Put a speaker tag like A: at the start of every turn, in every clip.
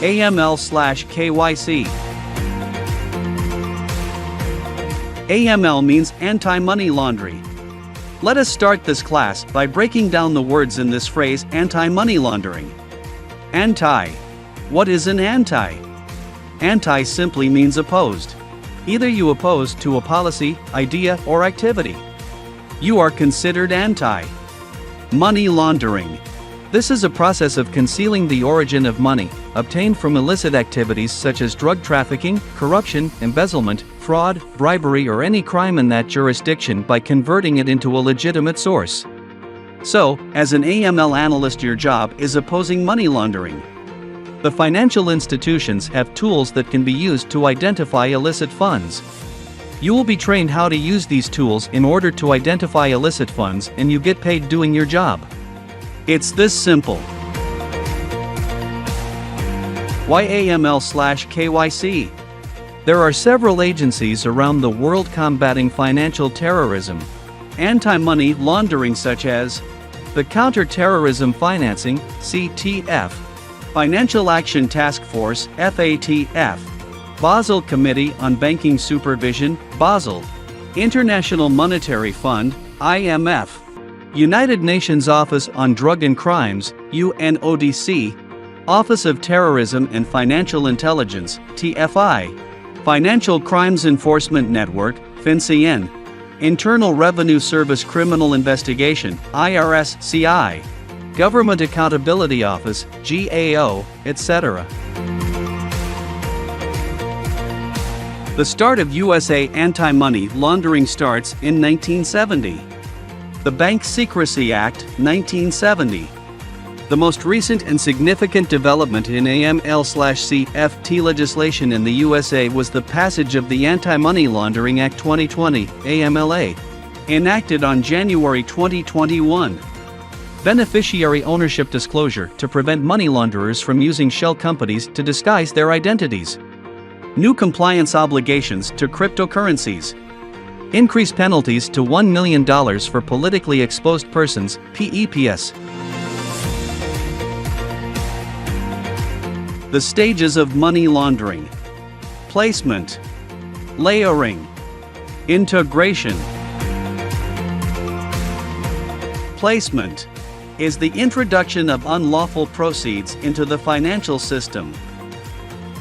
A: AML/KYC. AML means anti-money laundering. Let us start this class by breaking down the words in this phrase, anti-money laundering. Anti. What is an anti? Anti simply means opposed. Either you oppose to a policy, idea, or activity. You are considered anti-money laundering. This is a process of concealing the origin of money obtained from illicit activities such as drug trafficking, corruption, embezzlement, fraud, bribery, or any crime in that jurisdiction by converting it into a legitimate source. So, as an AML analyst, your job is opposing money laundering. The financial institutions have tools that can be used to identify illicit funds. You will be trained how to use these tools in order to identify illicit funds, and you get paid doing your job. It's this simple. Why AML/KYC? There are several agencies around the world combating financial terrorism, anti-money laundering, such as the Counter-Terrorism Financing (CTF), Financial Action Task Force (FATF), Basel Committee on Banking Supervision (Basel), International Monetary Fund (IMF), United Nations Office on Drug and Crimes (UNODC), Office of Terrorism and Financial Intelligence (TFI), Financial Crimes Enforcement Network (FinCEN), Internal Revenue Service Criminal Investigation (IRS-CI), Government Accountability Office (GAO), etc. The start of USA anti-money laundering starts in 1970. The Bank Secrecy Act, 1970. The most recent and significant development in AML/CFT legislation in the USA was the passage of the Anti-Money Laundering Act 2020, AMLA, enacted on January 2021. Beneficiary ownership disclosure to prevent money launderers from using shell companies to disguise their identities. New compliance obligations to cryptocurrencies. Increase penalties to $1 million for politically exposed persons, PEPs. The stages of money laundering: placement, layering, integration. Placement is the introduction of unlawful proceeds into the financial system.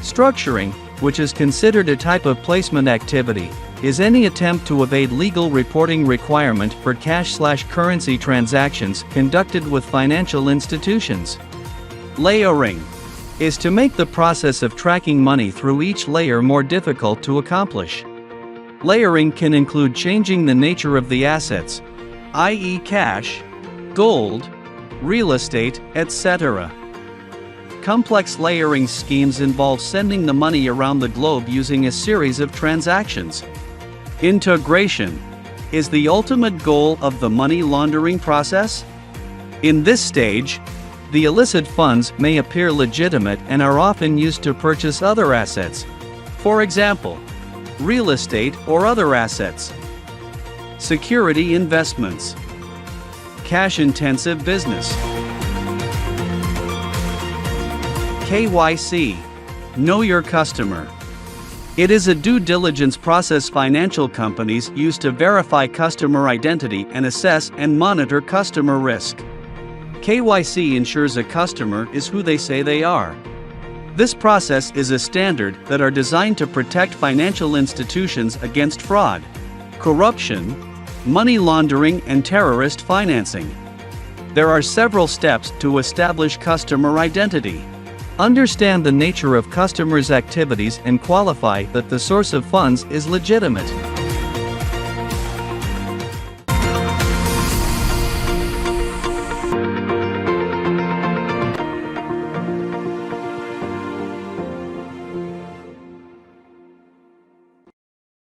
A: Structuring, which is considered a type of placement activity, is any attempt to evade legal reporting requirement for cash/currency transactions conducted with financial institutions. Layering is to make the process of tracking money through each layer more difficult to accomplish. Layering can include changing the nature of the assets, i.e. cash, gold, real estate, etc. Complex layering schemes involve sending the money around the globe using a series of transactions. Integration is the ultimate goal of the money laundering process. In this stage, the illicit funds may appear legitimate and are often used to purchase other assets, for example, real estate or other assets. Security investments. Cash-intensive business. KYC. Know your customer. It is a due diligence process financial companies use to verify customer identity and assess and monitor customer risk. KYC ensures a customer is who they say they are. This process is a standard that are designed to protect financial institutions against fraud, corruption, money laundering, and terrorist financing. There are several steps to establish customer identity. Understand the nature of customers' activities and qualify that the source of funds is legitimate.